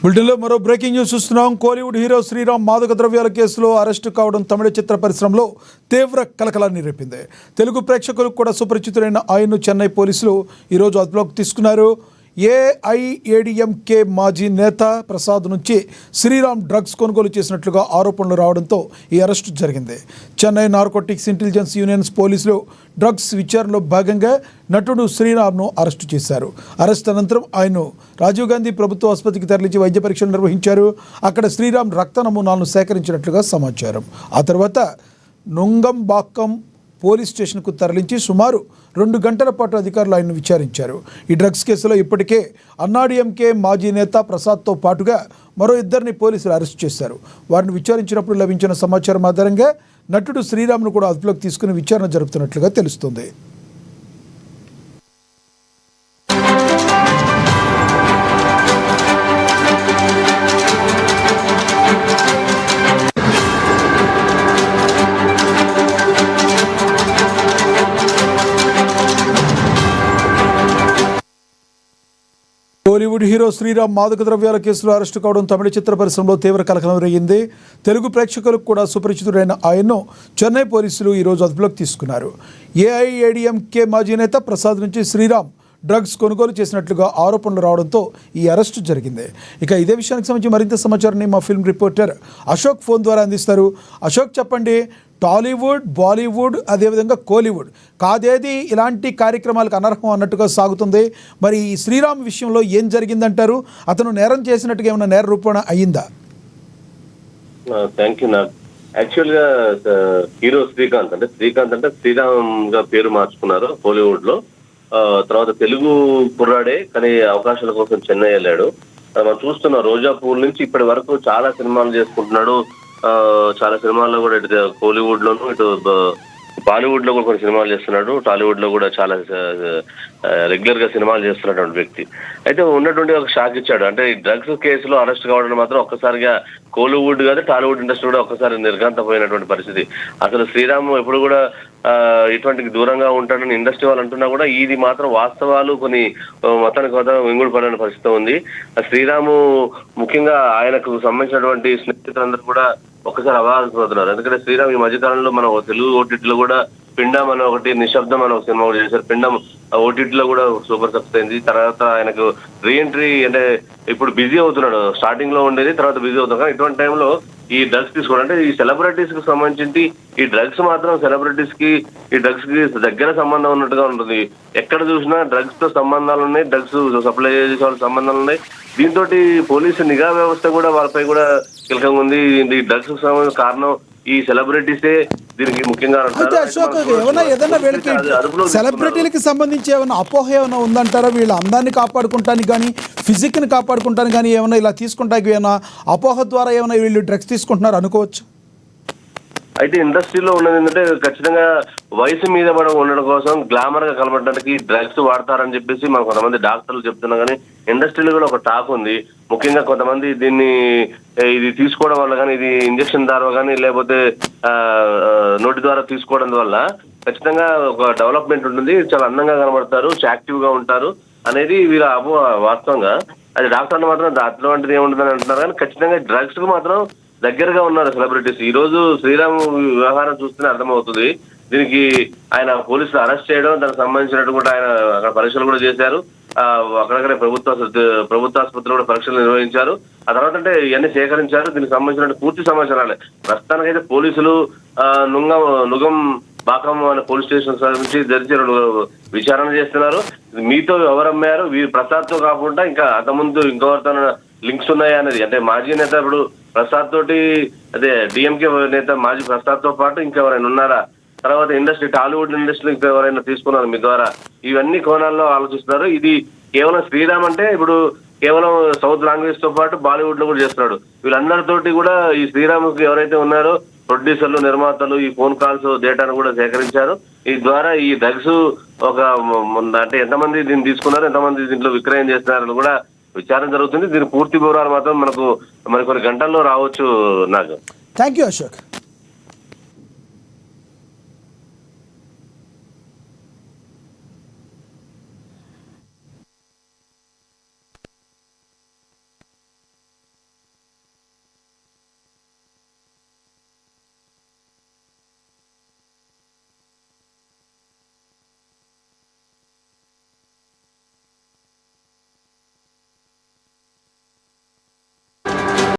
బులెటిన్లో మరో breaking news చూస్తున్నాం. కోలీవుడ్ హీరో శ్రీరామ్ మాదక ద్రవ్యాల కేసులో అరెస్టు కావడం తమిళ చిత్ర పరిశ్రమలో తీవ్ర కలకలాన్ని రేపింది. తెలుగు ప్రేక్షకులకు కూడా సుపరిచితులైన ఆయన్ను చెన్నై పోలీసులు ఈరోజు అదుపులోకి తీసుకున్నారు. ఏఐఏడీఎంకే మాజీ నేత ప్రసాద్ నుంచి శ్రీరామ్ డ్రగ్స్ కొనుగోలు చేసినట్లుగా ఆరోపణలు రావడంతో ఈ అరెస్టు జరిగింది. చెన్నై నార్కోటిక్స్ ఇంటెలిజెన్స్ యూనియన్స్ పోలీసులు డ్రగ్స్ విచారణలో భాగంగా నటుడు శ్రీరామ్ను అరెస్టు చేశారు. అరెస్ట్ అనంతరం ఆయన్ను రాజీవ్ గాంధీ ప్రభుత్వ ఆసుపత్రికి తరలించి వైద్య పరీక్షలు నిర్వహించారు. అక్కడ శ్రీరామ్ రక్త నమూనాలను సేకరించినట్లుగా సమాచారం. ఆ తర్వాత నుంగంబాక్కం పోలీస్ స్టేషన్కు తరలించి సుమారు 2 గంటల పాటు అధికారులు ఆయన్ను విచారించారు. ఈ డ్రగ్స్ కేసులో ఇప్పటికే అన్నాడీఎంకే మాజీ నేత ప్రసాద్తో పాటుగా మరో 2 పోలీసులు అరెస్ట్ చేశారు. వారిని విచారించినప్పుడు లభించిన సమాచారం ఆధారంగా నటుడు శ్రీరామ్ను కూడా అదుపులోకి తీసుకుని విచారణ జరుపుతున్నట్లుగా తెలుస్తుంది. కోలీవుడ్ హీరో శ్రీరామ్ మాదక ద్రవ్యాల కేసులో అరెస్టు కావడం తమిళ చిత్ర పరిశ్రమలో తీవ్ర కలకలం రేగింది. తెలుగు ప్రేక్షకులకు కూడా సుపరిచితుడైన ఆయన్ను చెన్నై పోలీసులు ఈరోజు అదుపులోకి తీసుకున్నారు. ఏఐఏడీఎంకే మాజీ నేత ప్రసాద్ నుంచి శ్రీరామ్ డ్రగ్స్ కొనుగోలు చేసినట్లుగా ఆరోపణలు రావడంతో ఈ అరెస్టు జరిగింది. ఇక ఇదే విషయానికి సంబంధించి మరింత సమాచారాన్ని మా ఫిల్మ్ రిపోర్టర్ అశోక్ ఫోన్ ద్వారా అందిస్తారు. అశోక్, చెప్పండి, టాలీవుడ్, బాలీవుడ్, అదేవిధంగా కోలీవుడ్ కాదేది ఇలాంటి కార్యక్రమాలకు అనర్హం అన్నట్టుగా సాగుతుంది. మరి ఈ శ్రీరామ్ విషయంలో ఏం జరిగిందంటారు? అతను నేరం చేసినట్టుగా ఏమైనా నేర రూపణ అయ్యిందా? Thank you. యాక్చువల్గా హీరో శ్రీకాంత్ అంటే శ్రీరామ్ గా పేరు మార్చుకున్నారు కోలీవుడ్ లో. తర్వాత తెలుగు కుర్రాడే, కానీ అవకాశాల కోసం చెన్నై వెళ్ళాడు. మనం చూస్తున్నాం రోజా పూల్ నుంచి ఇప్పటి వరకు చాలా సినిమాలు చేసుకుంటున్నాడు. చాలా సినిమాల్లో కూడా ఇటు కోలీవుడ్ లోను, ఇటు బాలీవుడ్ లో కూడా కొన్ని సినిమాలు చేస్తున్నాడు. టాలీవుడ్ లో కూడా చాలా రెగ్యులర్ గా సినిమాలు చేస్తున్నటువంటి వ్యక్తి. అయితే ఉన్నటువంటి ఒక షాక్ ఇచ్చాడు. అంటే ఈ డ్రగ్స్ కేసులో అరెస్ట్ కావడం మాత్రం ఒక్కసారిగా కోలీవుడ్ కాదు, టాలీవుడ్ ఇండస్ట్రీ కూడా ఒక్కసారి నిర్ఘాంతపోయినటువంటి పరిస్థితి. అసలు శ్రీరామ్ ఎప్పుడు కూడా ఇటువంటి దూరంగా ఉంటాడని ఇండస్ట్రీ వాళ్ళు అంటున్నా కూడా ఇది మాత్రం వాస్తవాలు కొన్ని మొత్తానికి మాత్రం వింగుడు పడిన పరిస్థితి ఉంది. శ్రీరాము ముఖ్యంగా ఆయనకు సంబంధించినటువంటి స్నేహితులందరూ కూడా ఒక్కసారి అవాహపోతున్నారు. ఎందుకంటే శ్రీరామ్ ఈ మధ్యకాలంలో మన తెలుగు ఓటీటీలో కూడా పిండం అని ఒకటి, నిశ్శబ్దం అని ఒక సినిమా కూడా చేశారు. పిండం ఓటీటీలో కూడా సూపర్ సక్సెస్ అయింది. తర్వాత ఆయనకు రీఎంట్రీ అంటే ఇప్పుడు బిజీ అవుతున్నాడు. స్టార్టింగ్ లో ఉండేది, తర్వాత బిజీ అవుతున్నాడు. కానీ ఇటువంటి టైంలో ఈ డ్రగ్స్ తీసుకోవడం అంటే ఈ సెలబ్రిటీస్ కి సంబంధించి ఈ డ్రగ్స్ మాత్రం సెలబ్రిటీస్ కి ఈ డ్రగ్స్ కి దగ్గర సంబంధం ఉన్నట్టుగా ఉంటుంది. ఎక్కడ చూసినా డ్రగ్స్ తో సంబంధాలు ఉన్నాయి, డ్రగ్స్ సప్లై చేసే వాళ్ళ సంబంధాలు ఉన్నాయి. దీంతో పోలీసు నిఘా వ్యవస్థ కూడా వాళ్ళపై కూడా కీలకంగా ఉంది. ఈ డ్రగ్స్ కు సంబంధించిన కారణం ఈ సెలబ్రిటీసే దీనికి ముఖ్యంగా. అశోక్, ఏదైనా వీళ్ళకి సెలబ్రిటీలకి సంబంధించి ఏమైనా అపోహ ఏమైనా ఉందంటారా? వీళ్ళ అందాన్ని కాపాడుకుంటానికి కానీ, ఫిజిక్ని కాపాడుకుంటానికి కానీ ఏమైనా ఇలా తీసుకుంటానికి ఏమైనా అపోహ ద్వారా ఏమైనా వీళ్ళు డ్రగ్స్ తీసుకుంటున్నారు అనుకోవచ్చు? అయితే ఇండస్ట్రీలో ఉన్నది ఏంటంటే ఖచ్చితంగా వయసు మీద పడ ఉండడం కోసం, గ్లామర్ గా కనబడడానికి డ్రగ్స్ వాడతారని చెప్పేసి మనకు కొంతమంది డాక్టర్లు చెప్తున్నా కానీ ఇండస్ట్రీలో కూడా ఒక టాక్ ఉంది. ముఖ్యంగా కొంతమంది దీన్ని ఇది తీసుకోవడం వల్ల కానీ, ఇది ఇంజక్షన్ ద్వారా కానీ, లేకపోతే నోటి ద్వారా తీసుకోవడం వల్ల ఖచ్చితంగా ఒక డెవలప్మెంట్ ఉంటుంది, చాలా అందంగా కనబడతారు, యాక్టివ్ గా ఉంటారు అనేది వీళ్ళ వాస్తవంగా. అది డాక్టర్లు మాత్రం అటువంటిది ఏముంటుందని అంటున్నారు. కానీ ఖచ్చితంగా డ్రగ్స్ కు మాత్రం దగ్గరగా ఉన్నారు సెలబ్రిటీస్. ఈ రోజు శ్రీరామ్ వ్యవహారం చూస్తేనే అర్థమవుతుంది. దీనికి ఆయన పోలీసులు అరెస్ట్ చేయడం, దానికి సంబంధించినట్టు కూడా ఆయన అక్కడ పరీక్షలు కూడా చేశారు. అక్కడక్కడే ప్రభుత్వ ఆసుపత్రిలో కూడా పరీక్షలు నిర్వహించారు. ఆ తర్వాత అంటే ఇవన్నీ సేకరించారు. దీనికి సంబంధించిన పూర్తి సమాచారాలే ప్రస్తుతానికైతే పోలీసులు నుగం బాకం అనే పోలీస్ స్టేషన్ నుంచి జరిచి విచారణ చేస్తున్నారు. మీతో ఎవరమ్మారు, వీరు ప్రసాద్ తో కాకుండా ఇంకా అంతకుముందు ఇంకెవరితో లింక్స్ ఉన్నాయా అనేది. అంటే మాజీ నేత ఇప్పుడు ప్రసాద్ తోటి, అదే డిఎంకే నేత మాజీ ప్రసాద్ తో పాటు ఇంకెవరైనా ఉన్నారా, తర్వాత ఇండస్ట్రీ టాలీవుడ్ ఇండస్ట్రీ ఇంకా ఎవరైనా తీసుకున్నారు మీ ద్వారా, ఇవన్నీ కోణాల్లో ఆలోచిస్తున్నారు. ఇది కేవలం శ్రీరామ్ అంటే ఇప్పుడు కేవలం సౌత్ లాంగ్వేజ్ తో పాటు బాలీవుడ్ లో కూడా చేస్తున్నాడు. వీళ్ళందరితోటి కూడా ఈ శ్రీరామ్ ఎవరైతే ఉన్నారో ప్రొడ్యూసర్లు, నిర్మాతలు ఈ ఫోన్ కాల్స్ డేటాను కూడా సేకరించారు. ఈ ద్వారా ఈ డ్రగ్స్ ఒక అంటే ఎంతమంది దీన్ని తీసుకున్నారు, ఎంతమంది దీంట్లో విక్రయం చేస్తున్నారని కూడా విచారణ జరుగుతుంది. దీని పూర్తి వివరాలు మాత్రం మనకు మరికొన్ని గంటల్లో రావచ్చు. నాకు థ్యాంక్ యూ అశోక్.